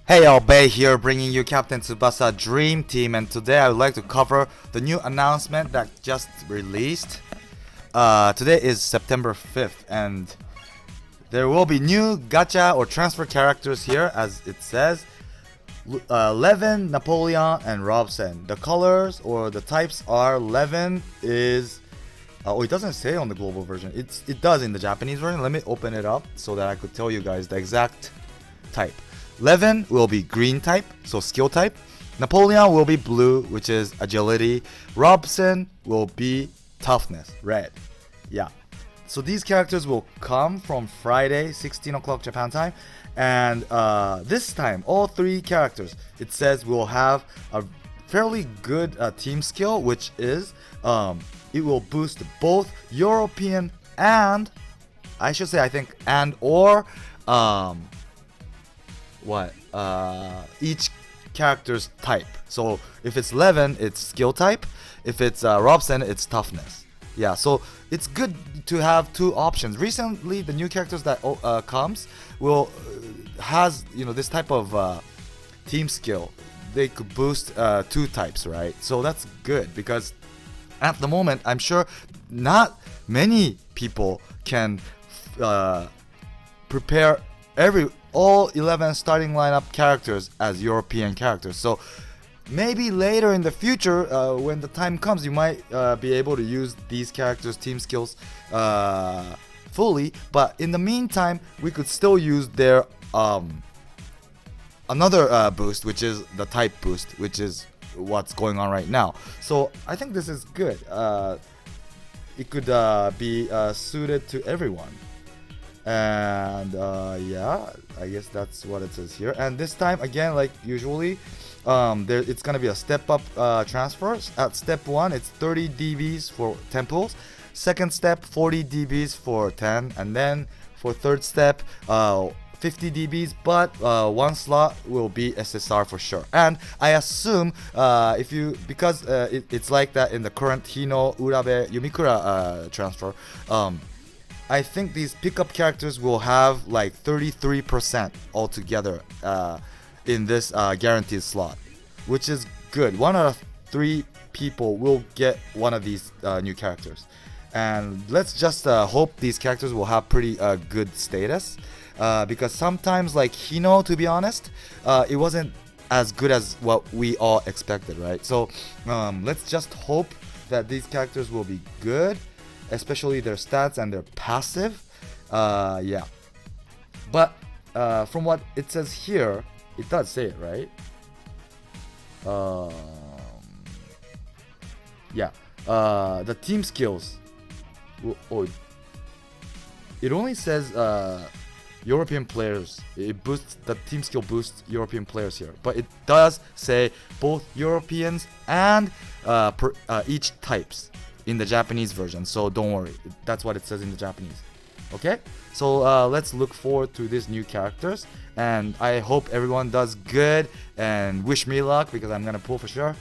Hey y'all, Bay here bringing you Captaintsubasa Dream Team, and today I would like to cover the new announcement that just released. Today is September 5th and there will be new gacha or transfer characters here, as it says. Levin, Napoleon, and Robson. The colors or the types are Levin is... it doesn't say on the global version. It does in the Japanese version. Let me open it up so that I could tell you guys the exact type. Levin will be green type, so skill type. Napoleon will be blue, which is agility. Robson will be toughness, red. Yeah. So these characters will come from Friday, 16 o'clock Japan time. And this time, all three characters, it says will have a fairly good team skill, which is it will boost both European and, I should say, I think, and or each character's type. So if it's Levin, it's skill type. If it's Robson, it's toughness. Yeah, so it's good to have two options. Recently, the new characters that comes will has this type of team skill. They could boost two types, right? So that's good because at the moment, I'm sure not many people can prepare all 11 starting lineup characters as European characters. So maybe later in the future, when the time comes, you might be able to use these characters' team skills fully. But in the meantime, we could still use their another boost, which is the type boost, which is what's going on right now. So I think this is good. It could be suited to everyone. And yeah, I guess that's what it says here. And this time again, like usually, it's gonna be a step up transfers. At step 1, it's 30 dBs for 10 pulls. Second step, 40 dBs for 10, and then for third step, 50 dBs. But one slot will be SSR for sure. And I assume because it's like that in the current Hino, Urabe, Yumikura transfer. I think these pickup characters will have like 33% altogether in this guaranteed slot, which is good. 1 out of 3 people will get one of these new characters. And let's just hope these characters will have pretty good status. Because sometimes, like Hino, to be honest, it wasn't as good as what we all expected, right? So let's just hope that these characters will be good, especially their stats and their passive. Yeah. But from what it says here, it does say it, right? Yeah. The team skills. It only says European players. It boosts the team skill boosts European players here, but it does say both Europeans and each types in the Japanese version, so don't worry. That's what it says in the Japanese. Okay, so let's look forward to these new characters, and I hope everyone does good and wish me luck because I'm gonna pull for sure.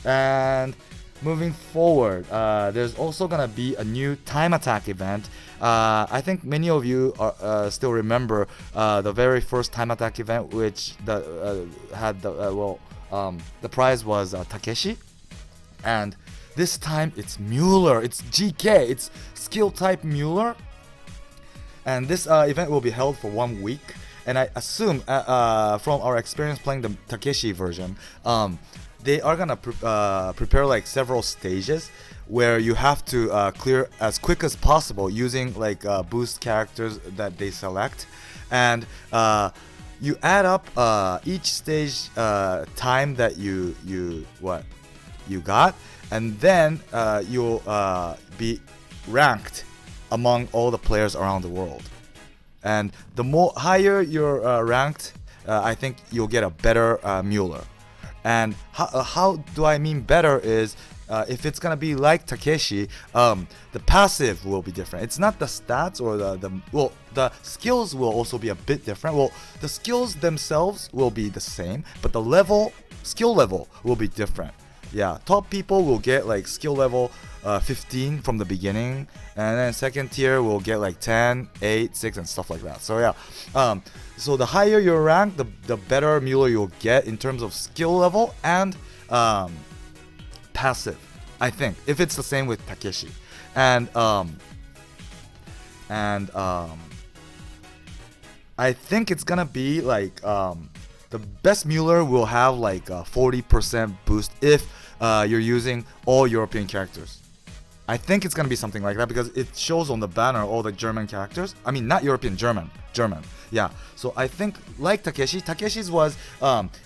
And moving forward, there's also gonna be a new time attack event. I think many of you still remember the very first time attack event, which had the prize was Takeshi, and this time it's Mueller, it's GK, it's skill type Mueller, and this event will be held for 1 week. And I assume from our experience playing the Takeshi version, they are gonna prepare like several stages where you have to clear as quick as possible using like boost characters that they select, and you add up each stage time that you got, and then you'll be ranked among all the players around the world. And the more higher you're ranked, I think you'll get a better Mueller. And how do I mean better is if it's gonna be like Takeshi, the passive will be different. It's not the stats or the skills will also be a bit different. Well, the skills themselves will be the same, but the skill level will be different. Yeah, top people will get like skill level 15 from the beginning, and then second tier will get like 10, 8, 6, and stuff like that. So yeah, so the higher your rank, the better Mueller you'll get in terms of skill level and passive, I think, if it's the same with Takeshi. And I think it's gonna be like the best Mueller will have like a 40% boost if you're using all European characters. I think it's gonna be something like that because it shows on the banner all the German characters. I mean, not European, German. Yeah. So I think like Takeshi's was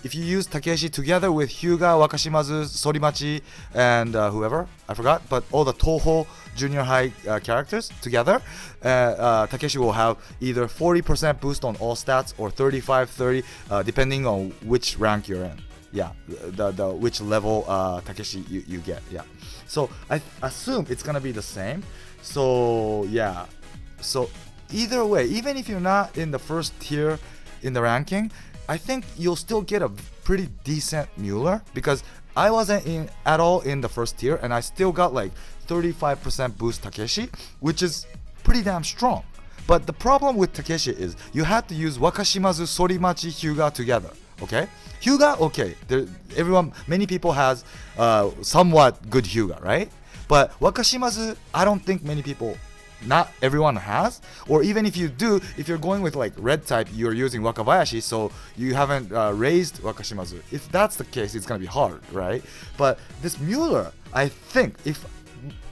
if you use Takeshi together with Hyuga, Wakashimazu, Sorimachi, and whoever I forgot, but all the Toho junior high characters together, Takeshi will have either 40% boost on all stats or 35, 30, depending on which rank you're in. Yeah, the which level Takeshi you get. Yeah. So I assume it's gonna be the same. So yeah. So either way, even if you're not in the first tier in the ranking, I think you'll still get a pretty decent Mueller because I wasn't in at all in the first tier and I still got like 35% boost Takeshi, which is pretty damn strong. But the problem with Takeshi is you have to use Wakashimazu, Sorimachi, Hyuga together. Okay, Hyuga, okay. Many people has somewhat good Hyuga, right? But Wakashimazu, I don't think many people, not everyone has. Or even if you do, if you're going with like red type, you're using Wakabayashi, so you haven't raised Wakashimazu. If that's the case, it's gonna be hard, right? But this Mueller, I think, if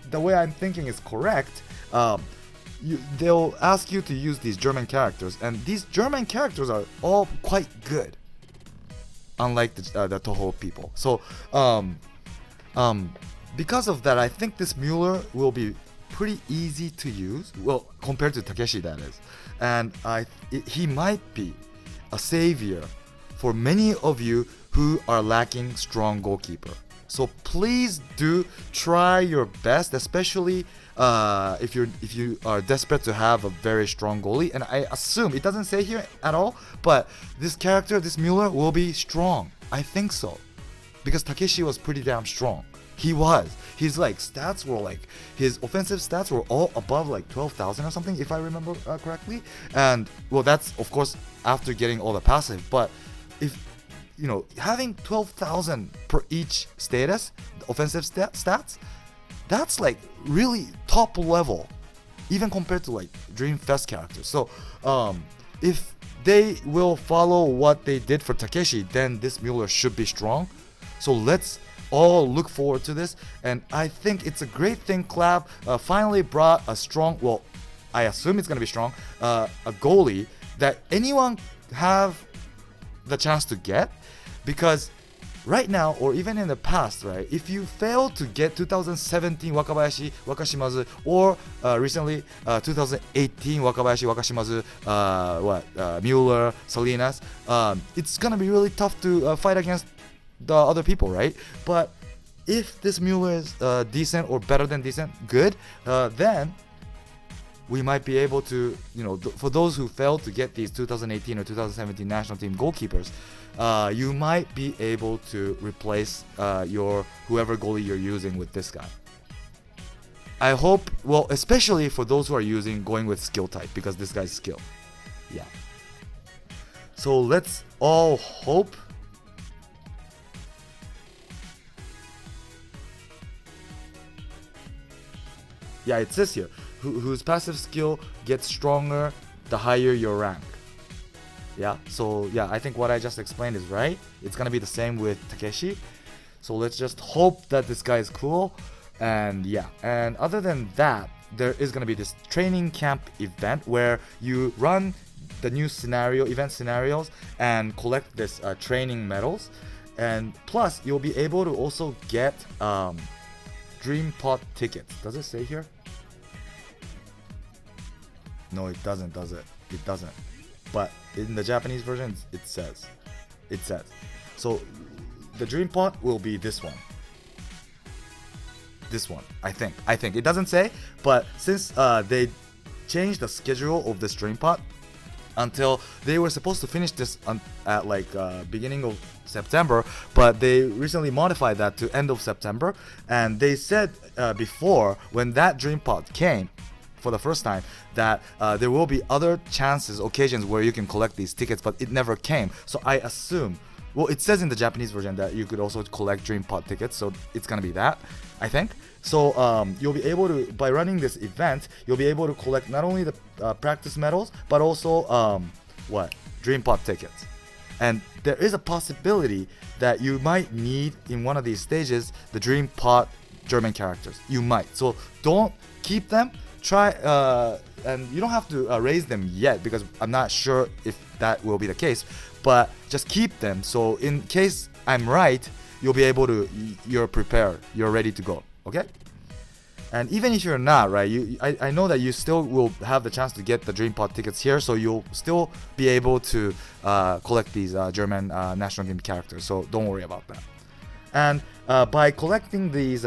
the way I'm thinking is correct, they'll ask you to use these German characters, and these German characters are all quite good. Unlike the Toho people. So because of that, I think this Mueller will be pretty easy to use. Well, compared to Takeshi, that is. And he might be a savior for many of you who are lacking strong goalkeeper. So please do try your best, especially if you are desperate to have a very strong goalie. And I assume it doesn't say here at all, but this character, this Mueller, will be strong. I think so, because Takeshi was pretty damn strong. He was. His like stats were like his offensive stats were all above like 12,000 or something, if I remember correctly. And well, that's of course after getting all the passive. But if you know, having 12,000 per each status, offensive stats, that's like really top level, even compared to like Dreamfest characters. So if they will follow what they did for Takeshi, then this Mueller should be strong. So let's all look forward to this. And I think it's a great thing Clav finally brought a strong, well, I assume it's going to be strong, a goalie that anyone have the chance to get. Because right now, or even in the past, right, if you fail to get 2017 Wakabayashi, Wakashimazu, or recently 2018 Wakabayashi, Wakashimazu, Mueller, Salinas, it's gonna be really tough to fight against the other people, right? But if this Mueller is decent or better than decent, good, then we might be able to, you know, for those who failed to get these 2018 or 2017 national team goalkeepers, you might be able to replace your whoever goalie you're using with this guy. I hope, well, especially for those who are going with skill type, because this guy's skill. Yeah. So let's all hope. Yeah, it says here, whose passive skill gets stronger the higher your rank. Yeah, so yeah, I think what I just explained is right. It's gonna be the same with Takeshi. So let's just hope that this guy is cool. And yeah, and other than that, there is gonna be this training camp event where you run the new event scenarios and collect this training medals. And plus, you'll be able to also get Dream Pot tickets. Does it say here? No, it doesn't, does it? It doesn't. But in the Japanese version, it says. So the Dream Pot will be this one. This one, I think. It doesn't say, but since they changed the schedule of this Dream Pot, until they were supposed to finish this at like beginning of September, but they recently modified that to end of September. And they said before, when that dream pod came for the first time, that there will be other occasions where you can collect these tickets, but it never came. So I assume, well, it says in the Japanese version that you could also collect dream pod tickets, so it's gonna be that, I think. So you'll be able to, by running this event, you'll be able to collect not only the practice medals, but also dream pod tickets. And there is a possibility that you might need in one of these stages the dream pod German characters. You might. So don't keep them. Try and you don't have to raise them yet, because I'm not sure if that will be the case. But just keep them. So in case I'm right, you'll be able to. You're prepared. You're ready to go. Okay. And even if you're not, right, I know that you still will have the chance to get the Dream Pod tickets here, so you'll still be able to collect these German national team characters, so don't worry about that. And by collecting these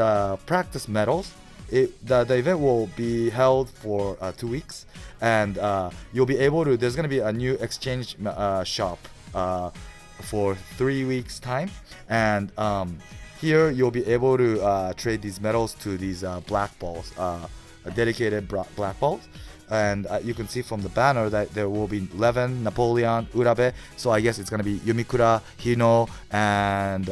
practice medals, the event will be held for 2 weeks, and you'll be able to, there's going to be a new exchange shop for 3 weeks time, and here you'll be able to trade these medals to these black balls, dedicated black balls. And you can see from the banner that there will be Levin, Napoleon, Urabe. So I guess it's going to be Yumikura, Hino, and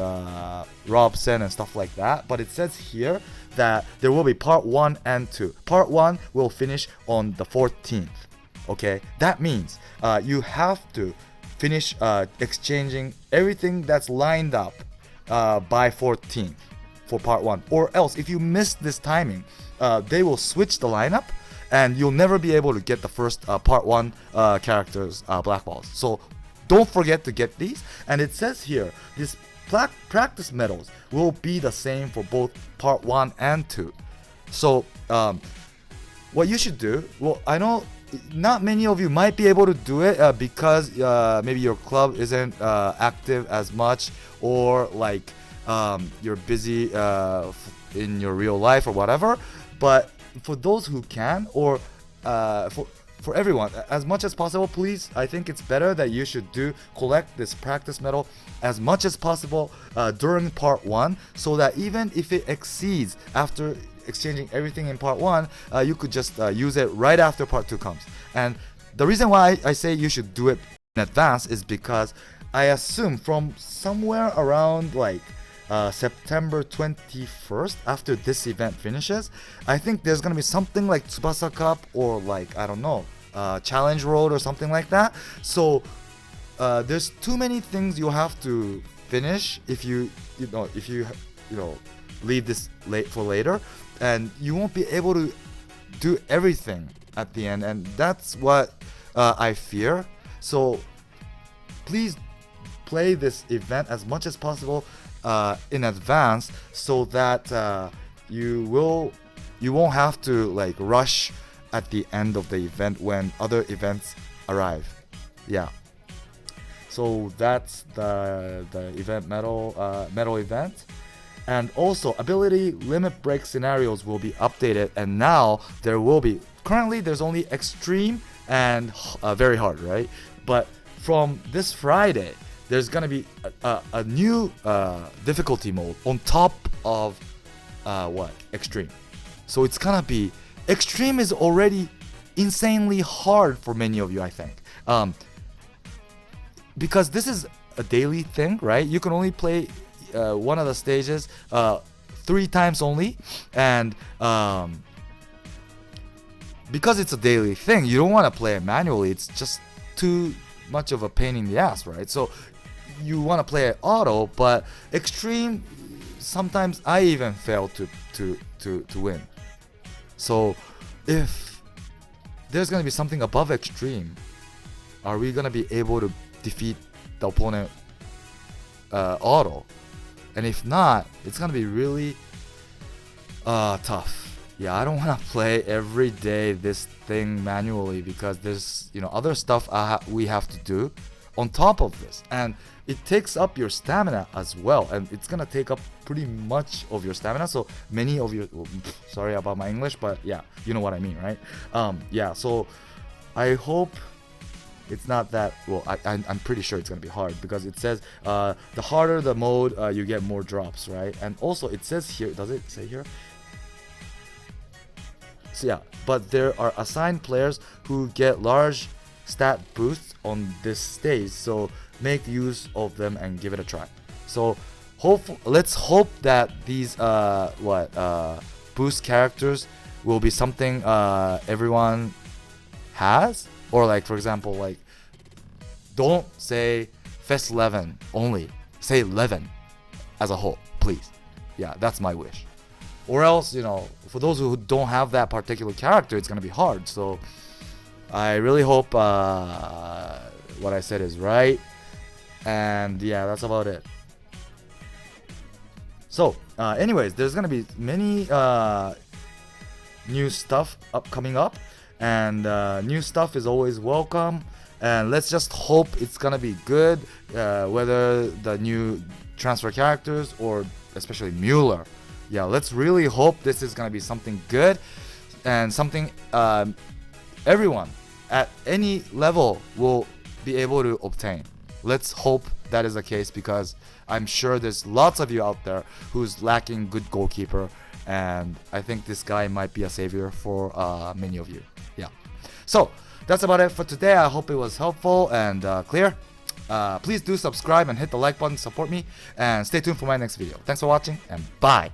Robson and stuff like that. But it says here that there will be part 1 and 2. Part 1 will finish on the 14th. Okay, that means you have to finish exchanging everything that's lined up by 14th for part 1, or else if you miss this timing, they will switch the lineup and you'll never be able to get the first part 1 characters black balls. So don't forget to get these. And it says here, these practice medals will be the same for both part 1 and 2. So what you should do, well, I know not many of you might be able to do it because maybe your club isn't active as much, or like you're busy in your real life or whatever. But for those who can, or for everyone, as much as possible, please, I think it's better that you should collect this practice medal as much as possible during part 1, so that even if it exceeds after exchanging everything in part 1, you could just use it right after part 2 comes. And the reason why I say you should do it in advance is because I assume from somewhere around like September 21st, after this event finishes, I think there's gonna be something like Tsubasa Cup, or like, I don't know, Challenge Road or something like that. So there's too many things you have to finish if you leave this late for later, and you won't be able to do everything at the end, and that's what I fear. So please play this event as much as possible in advance, so that you won't have to like rush at the end of the event when other events arrive. Yeah. So that's the event medal event. And also, ability limit break scenarios will be updated, and now there will be, currently there's only extreme and very hard, right? But from this Friday, there's gonna be a new difficulty mode on top of extreme. So it's gonna be, extreme is already insanely hard for many of you, I think, because this is a daily thing, right? You can only play one of the stages 3 times only, and because it's a daily thing, you don't want to play it manually. It's just too much of a pain in the ass, right? So you want to play it auto, but extreme, sometimes I even fail to win. So if there's gonna be something above extreme, are we gonna be able to defeat the opponent auto? And if not, it's gonna be really tough. Yeah, I don't want to play every day this thing manually, because there's other stuff we have to do on top of this, and it takes up your stamina as well, and it's gonna take up pretty much of your stamina. So many of you, sorry about my English, but yeah, you know what I mean, right? Yeah, so I hope It's not that well. I'm pretty sure it's gonna be hard because it says the harder the mode, you get more drops, right? And also it says here. Does it say here? So yeah, but there are assigned players who get large stat boosts on this stage. So make use of them and give it a try. So let's hope that these boost characters will be something everyone has. Or like, for example, like, don't say Fest 11 only. Say 11 as a whole, please. Yeah, that's my wish. Or else, for those who don't have that particular character, it's going to be hard. So I really hope what I said is right. And yeah, that's about it. So anyways, there's going to be many new stuff coming up. And new stuff is always welcome, and let's just hope it's gonna be good, whether the new transfer characters or especially Mueller. Yeah, let's really hope this is gonna be something good and something everyone at any level will be able to obtain. Let's hope that is the case, because I'm sure there's lots of you out there who's lacking good goalkeeper, and I think this guy might be a savior for many of you. Yeah. So that's about it for today. I hope it was helpful and clear. Please do subscribe and hit the like button to support me, and stay tuned for my next video. Thanks for watching, and bye.